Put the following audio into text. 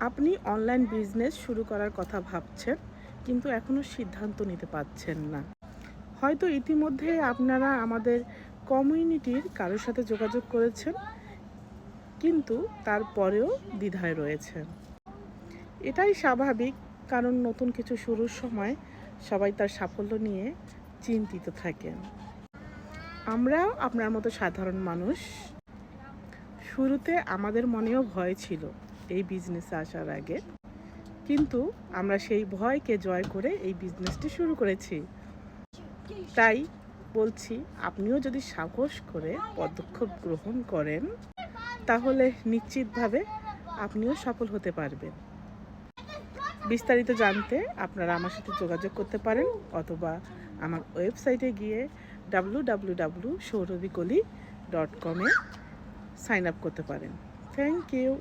আপনি online business শুরু করার কথা ভাবছেন, কিন্তু এখনও সিদ্ধান্ত নিতে পারছেন না। হয়তো ইতিমধ্যে আপনারা আমাদের কমিউনিটির কারোর সাথে যোগাযোগ করেছেন, কিন্তু তারপরেও দ্বিধায় রয়েছেন। এটাই স্বাভাবিক, কারণ নতুন কিছু শুরুর সময় সবাই তার সাফল্য নিয়ে চিন্তিত থাকেন। আমরাও আপনার মতো সাধারণ মানুষ। শুরুতে আমাদের মনেও ভয় ছিল এই বিজনেসে আসার আগে, কিন্তু আমরা সেই ভয়কে জয় করে এই বিজনেসটি শুরু করেছি। তাই বলছি, আপনিও যদি সাহস করে পদক্ষেপ গ্রহণ করেন, তাহলে নিশ্চিতভাবে আপনিও সফল হতে পারবেন। বিস্তারিত জানতে আপনারা আমার সাথে যোগাযোগ করতে পারেন, অথবা আমার ওয়েবসাইটে গিয়ে www.sourabhikoli.com সাইন আপ করতে পারেন। Thank you.